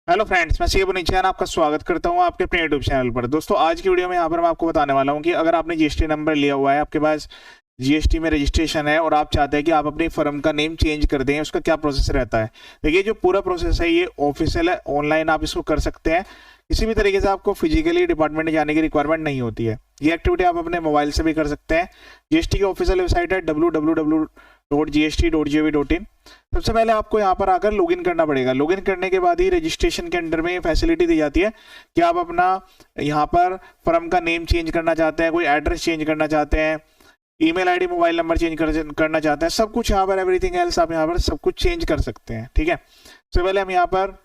Hello friends, मैं सी बुनिचैन आपका स्वागत करता हूं आपके अपने यूट्यूब चैनल पर। दोस्तों, आज की वीडियो में यहाँ पर मैं आपको बताने वाला हूं कि अगर आपने जीएसटी नंबर लिया हुआ है, आपके पास जीएसटी में रजिस्ट्रेशन है और आप चाहते हैं कि आप अपनी फर्म का नेम चेंज कर दें, उसका क्या प्रोसेस रहता है। देखिए, जो पूरा प्रोसेस है ये ऑफिशियल है, ऑनलाइन आप इसको कर सकते हैं। किसी भी तरीके से आपको फिजिकली डिपार्टमेंट जाने की रिक्वायरमेंट नहीं होती है। ये एक्टिविटी आप अपने मोबाइल से भी कर सकते हैं। जीएसटी की ऑफिशियल वेबसाइट है www.gst.gov.in। सबसे पहले आपको यहाँ पर आकर लॉगिन करना पड़ेगा। लॉगिन करने के बाद ही रजिस्ट्रेशन के अंडर में फैसिलिटी दी जाती है कि आप अपना यहाँ पर फर्म का नेम चेंज करना चाहते हैं, कोई एड्रेस चेंज करना चाहते हैं, email ID, mobile number change करना चाहते हैं, सब कुछ यहाँ पर, एवरीथिंग एल्स आप यहाँ पर सब कुछ चेंज कर सकते हैं। ठीक है, सबसे पहले हम यहाँ पर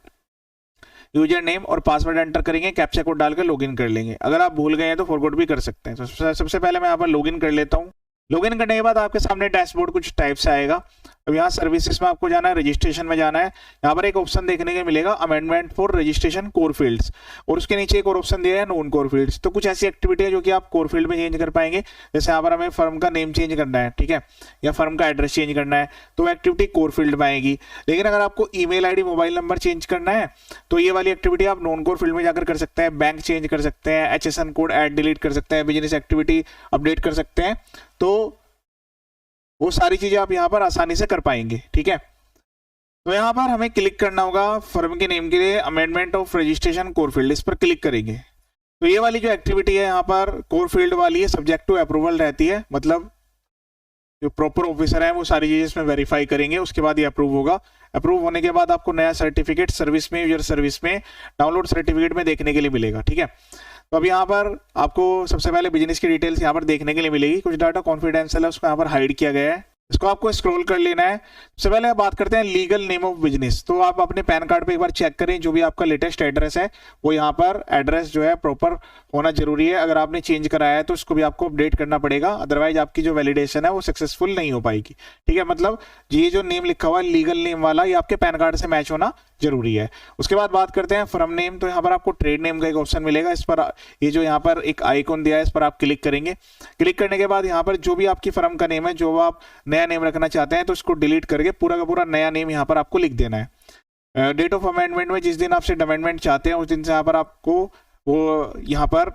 यूजर नेम और पासवर्ड एंटर करेंगे, कैप्चा कोड डालकर लॉगिन कर लेंगे। अगर आप भूल गए हैं तो फॉरगॉट भी कर सकते हैं। तो सबसे पहले मैं यहाँ पर लॉगिन कर लेता हूँ। लॉगिन करने के बाद आपके सामने डैशबोर्ड कुछ टाइप से आएगा। अब यहाँ सर्विसेज में आपको जाना है, रजिस्ट्रेशन में जाना है। यहाँ पर एक ऑप्शन देखने को मिलेगा, amendment for registration core fields, और उसके नीचे एक और ऑप्शन दिया है, नॉन कोर फील्ड्स। तो कुछ ऐसी एक्टिविटी है जो कि आप कोर फील्ड में चेंज कर पाएंगे। जैसे यहाँ पर हमें फर्म का नेम चेंज करना है, ठीक है, या फर्म का एड्रेस चेंज करना है, तो एक्टिविटी कोर फील्ड में आएगी। लेकिन अगर आपको email ID, mobile number change करना है तो ये वाली एक्टिविटी आप नॉन कोर फील्ड में जाकर कर सकते हैं। बैंक चेंज कर सकते हैं, एचएसएन कोड ऐड डिलीट कर सकते हैं, बिजनेस एक्टिविटी अपडेट कर सकते हैं। तो वो सारी चीजें आप यहाँ पर आसानी से कर पाएंगे। ठीक है, तो यहाँ पर हमें क्लिक करना होगा फर्म के नेम के लिए, amendment of registration core field, इस पर क्लिक करेंगे। तो ये वाली जो एक्टिविटी है यहाँ पर कोर फील्ड वाली है, सब्जेक्ट टू अप्रूवल रहती है। मतलब जो प्रॉपर ऑफिसर है वो सारी चीजें इसमें वेरीफाई करेंगे, उसके बाद ये अप्रूव होगा। अप्रूव होने के बाद आपको नया सर्टिफिकेट सर्विस में, यूजर सर्विस में, डाउनलोड सर्टिफिकेट में देखने के लिए मिलेगा। ठीक है, तो अब यहाँ पर आपको सबसे पहले बिजनेस की डिटेल्स यहाँ पर देखने के लिए मिलेगी। कुछ डाटा कॉन्फिडेंशियल है, उसको यहाँ पर हाइड किया गया है, इसको आपको स्क्रॉल कर लेना है। सबसे पहले बात करते हैं लीगल नेम ऑफ बिजनेस। तो आप अपने पैन कार्ड पे एक बार चेक करें, जो भी आपका लेटेस्ट एड्रेस है वो यहाँ पर एड्रेस जो है प्रॉपर होना जरूरी है। अगर आपने चेंज कराया है तो उसको भी आपको अपडेट करना पड़ेगा, अदरवाइज आपकी जो वैलिडेशन है वो सक्सेसफुल नहीं हो पाएगी। ठीक है, मतलब ये जो नेम लिखा हुआ है लीगल नेम वाला, ये आपके पैन कार्ड से मैच होना जरूरी है। उसके बाद बात करते हैं फर्म नेम। तो यहाँ पर आपको ट्रेड नेम का एक ऑप्शन मिलेगा, इस पर ये जो यहाँ पर एक आइकॉन दिया है इस पर आप क्लिक करेंगे। क्लिक करने के बाद यहाँ पर जो भी आपकी फर्म का नेम है, जो आप नया नेम रखना चाहते हैं, तो इसको डिलीट करके पूरा का पूरा नया नेम यहाँ पर आपको लिख देना है। डेट ऑफ अमेंडमेंट में जिस दिन आप सेट अमेंडमेंट चाहते हैं उस दिन से यहाँ पर आपको वो यहाँ पर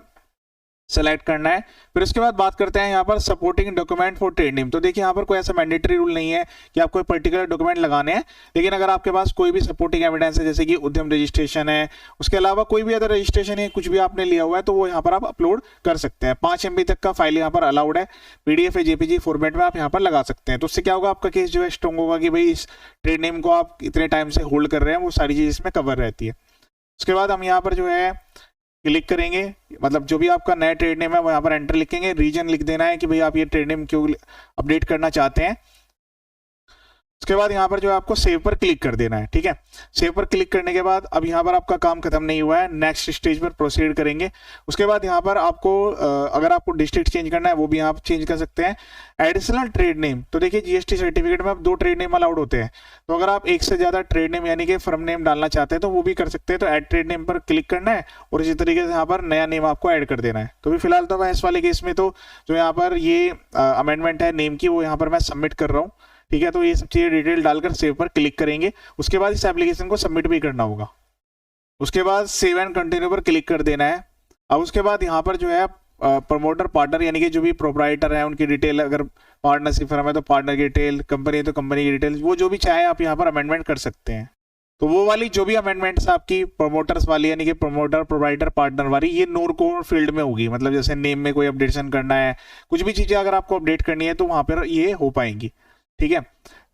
सेलेक्ट करना है। फिर उसके बाद बात करते हैं यहाँ पर supporting document for trade name. तो देखिए, यहाँ पर कोई ऐसा मैंडेटरी रूल नहीं है कि आपको कोई पर्टिकुलर डॉक्यूमेंट लगाने हैं, लेकिन अगर आपके पास कोई भी सपोर्टिंग एविडेंस है, जैसे कि उद्यम रजिस्ट्रेशन है, उसके अलावा कोई भी अदर रजिस्ट्रेशन है, कुछ भी आपने लिया हुआ है, तो वो यहाँ पर आप अपलोड कर सकते हैं। 5 MB तक का फाइल यहाँ पर अलाउड है, पीडीएफ या जेपीजी फॉर्मेट में आप यहाँ पर लगा सकते हैं। तो उससे क्या होगा, आपका केस जो है स्ट्रॉन्ग होगा कि भाई इस ट्रेड नेम को आप इतने टाइम से होल्ड कर रहे हैं, वो सारी चीज इसमें कवर रहती है। उसके बाद हम यहाँ पर जो है क्लिक करेंगे, मतलब जो भी आपका नया ट्रेड नेम है वो यहाँ पर एंटर लिखेंगे। रीजन लिख देना है कि भाई आप ये ट्रेड नेम क्यों अपडेट करना चाहते हैं। उसके बाद यहाँ पर जो है आपको सेव पर क्लिक कर देना है। ठीक है, सेव पर क्लिक करने के बाद अब यहाँ पर आपका काम खत्म नहीं हुआ है, नेक्स्ट स्टेज पर प्रोसीड करेंगे। उसके बाद यहाँ पर आपको अगर आपको डिस्ट्रिक्ट चेंज करना है वो भी आप चेंज कर सकते हैं। एडिशनल ट्रेड नेम, तो देखिए जीएसटी सर्टिफिकेट में अब 2 ट्रेड नेम अलाउड होते हैं, तो अगर आप एक से ज्यादा ट्रेड नेम यानी कि फर्म नेम डालना चाहते हैं तो वो भी कर सकते हैं। तो ऐड ट्रेड नेम पर क्लिक करना है और इसी तरीके से यहाँ पर नया नेम आपको ऐड कर देना है। तो भी फिलहाल तो मैं इस वाले केस में तो जो यहाँ पर ये अमेंडमेंट है नेम की, वो यहाँ पर मैं सबमिट कर रहा हूँ। ठीक है, तो ये सब चीजें डिटेल डालकर सेव पर क्लिक करेंगे। उसके बाद इस एप्लीकेशन को सबमिट भी करना होगा। उसके बाद सेव एंड कंटिन्यू पर क्लिक कर देना है। अब उसके बाद यहाँ पर जो है प्रमोटर पार्टनर यानी कि जो भी प्रोप्राइटर है उनकी डिटेल, अगर पार्टनरशिप फर्म है तो पार्टनर की डिटेल, कंपनी है तो कंपनी की डिटेल, वो जो भी चाहे आप यहाँ पर अमेंडमेंट कर सकते हैं। तो वो वाली जो भी अमेंडमेंट्स आपकी प्रमोटर्स वाली यानी कि प्रमोटर, प्रोप्राइटर, पार्टनर वाली, ये नॉन कोर फील्ड में होगी। मतलब जैसे नेम में कोई अपडेशन करना है, कुछ भी चीजें अगर आपको अपडेट करनी है तो वहां पर ये हो पाएंगी। ठीक है,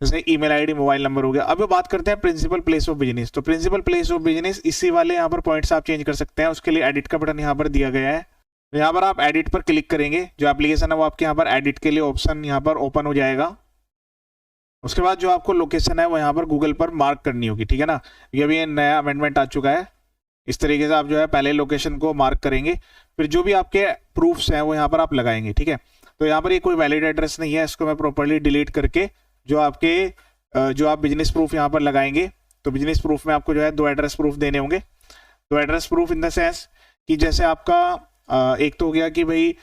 जैसे ईमेल आईडी, मोबाइल नंबर हो गया। अब बात करते हैं प्रिंसिपल प्लेस ऑफ बिजनेस। तो प्रिंसिपल प्लेस ऑफ बिजनेस इसी वाले यहाँ पर पॉइंट्स आप चेंज कर सकते हैं। उसके लिए एडिट का बटन यहाँ पर दिया गया है, तो यहाँ पर आप एडिट पर क्लिक करेंगे। जो एप्लीकेशन है वो आपके यहाँ पर एडिट के लिए ऑप्शन यहाँ पर ओपन हो जाएगा। उसके बाद जो आपको लोकेशन है वो यहाँ पर गूगल पर मार्क करनी होगी। ठीक है ना, ये भी नया अमेंडमेंट आ चुका है। इस तरीके से आप जो है पहले लोकेशन को मार्क करेंगे, फिर जो भी आपके प्रूफ्स हैं वो यहाँ पर आप लगाएंगे। ठीक है, तो यहाँ पर ये कोई वैलिड एड्रेस नहीं है, इसको मैं प्रॉपर्ली डिलीट करके जो आप बिजनेस प्रूफ यहाँ पर लगाएंगे, तो बिजनेस प्रूफ में आपको जो है 2 एड्रेस प्रूफ देने होंगे। तो address proof in the sense कि जैसे आपका एक तो हो गया कि भाई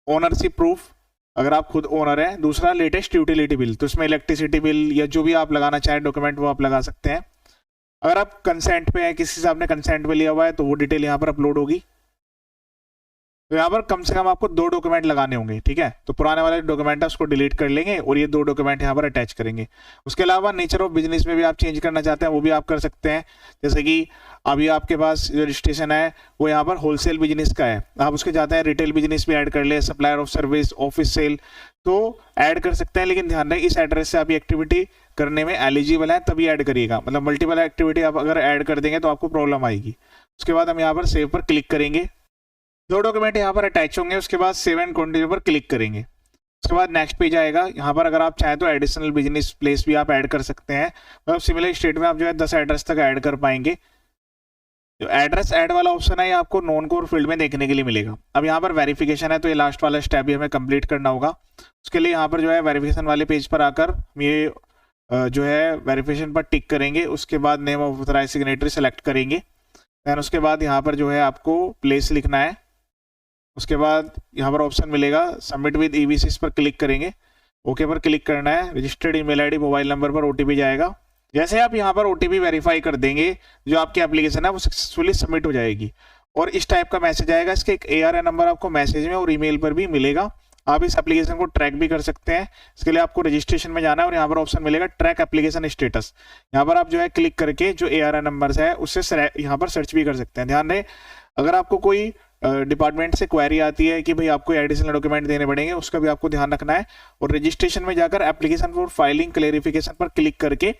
ओनरशिप प्रूफ, अगर आप खुद ओनर हैं। दूसरा लेटेस्ट यूटिलिटी बिल, तो इसमें इलेक्ट्रिसिटी बिल या जो भी आप लगाना चाहें डॉक्यूमेंट वो आप लगा सकते हैं। अगर आप कंसेंट पे हैं, किसी से आपने कंसेंट पे लिया हुआ है, तो वो डिटेल यहाँ पर अपलोड होगी। तो यहाँ पर कम से कम आपको 2 डॉक्यूमेंट लगाने होंगे, ठीक है। तो पुराने वाले डॉक्यूमेंट है उसको डिलीट कर लेंगे और ये 2 डॉक्यूमेंट यहाँ पर अटैच करेंगे। उसके अलावा नेचर ऑफ बिजनेस में भी आप चेंज करना चाहते हैं वो भी आप कर सकते हैं। जैसे कि अभी आपके पास जो रजिस्ट्रेशन है वो यहाँ पर होलसेल बिजनेस का है, आप उसके चाहते हैं रिटेल बिजनेस भी ऐड कर ले, supplier of service, office cell, तो ऐड कर सकते हैं। लेकिन ध्यान रहे इस एड्रेस से आप एक्टिविटी करने में एलिजिबल है तभी ऐड करिएगा। मतलब मल्टीपल एक्टिविटी आप अगर ऐड कर देंगे तो आपको प्रॉब्लम आएगी। उसके बाद हम यहाँ पर सेव पर क्लिक करेंगे, 2 डॉक्यूमेंट यहाँ पर अटैच होंगे। उसके बाद सेव एंड कंटिन्यू पर क्लिक करेंगे। उसके बाद नेक्स्ट पेज आएगा। यहाँ पर अगर आप चाहें तो एडिशनल बिजनेस प्लेस भी आप ऐड कर सकते हैं। मतलब सिमिलर स्टेट में आप जो है 10 एड्रेस तक ऐड कर पाएंगे। जो एड्रेस ऐड वाला ऑप्शन है ये आपको नॉन कोर फील्ड में देखने के लिए मिलेगा। अब यहाँ पर वेरिफिकेशन है तो ये लास्ट वाला स्टेप भी हमें कंप्लीट करना होगा। उसके लिए यहाँ पर जो है वेरिफिकेशन वाले पेज पर आकर ये जो है वेरिफिकेशन पर टिक करेंगे। उसके बाद name of authorise signatory select करेंगे। दैन उसके बाद यहाँ पर जो है आपको प्लेस लिखना है। उसके बाद यहाँ पर ऑप्शन मिलेगा सबमिट विद ईवीसी, इस पर क्लिक करेंगे। ओके पर क्लिक करना है। Registered email ID, mobile number पर ओटीपी जाएगा। जैसे आप यहाँ पर ओटीपी वेरीफाई कर देंगे जो आपकी एप्लीकेशन है वो सक्सेसफुली सबमिट हो जाएगी और इस टाइप का मैसेज आएगा। इसके एक ARN नंबर आपको मैसेज में और ईमेल पर भी मिलेगा। आप इस एप्लीकेशन को ट्रैक भी कर सकते हैं। इसके लिए आपको रजिस्ट्रेशन में जाना है और यहाँ पर ऑप्शन मिलेगा ट्रैक एप्लीकेशन स्टेटस। यहाँ पर आप जो है क्लिक करके जो ARN नंबर है उससे यहाँ पर सर्च भी कर सकते हैं। ध्यान रहे अगर आपको कोई डिपार्टमेंट से क्वेरी आती है कि भाई आपको एडिशनल डॉक्यूमेंट देने पड़ेंगे, उसका भी आपको ध्यान रखना है। और रजिस्ट्रेशन में जाकर एप्लीकेशन फॉर फाइलिंग क्लेरिफिकेशन पर क्लिक करके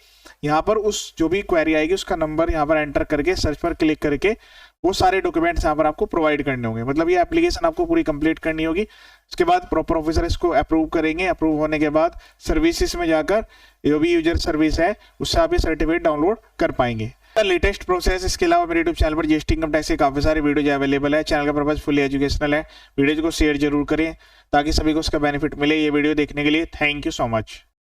यहाँ पर उस जो भी क्वेरी आएगी उसका नंबर यहाँ पर एंटर करके सर्च पर क्लिक करके वो सारे डॉक्यूमेंट्स यहाँ पर आपको प्रोवाइड करने होंगे। मतलब ये एप्लीकेशन आपको पूरी कंप्लीट करनी होगी। उसके बाद प्रॉपर ऑफिसर इसको अप्रूव करेंगे। अप्रूव होने के बाद सर्विसेज में जाकर जो भी यूजर सर्विस है उससे आप ये सर्टिफिकेट डाउनलोड कर पाएंगे। Latest process. इसके अलावा मेरे यूट्यूब चैनल पर जीएसटी इनकम टैक्स के काफी सारे वीडियो अवेलेबल है। चैनल का पर्पज फुली एजुकेशनल है। वीडियो को शेयर जरूर करें ताकि सभी को उसका बेनिफिट मिले। ये वीडियो देखने के लिए थैंक यू सो मच।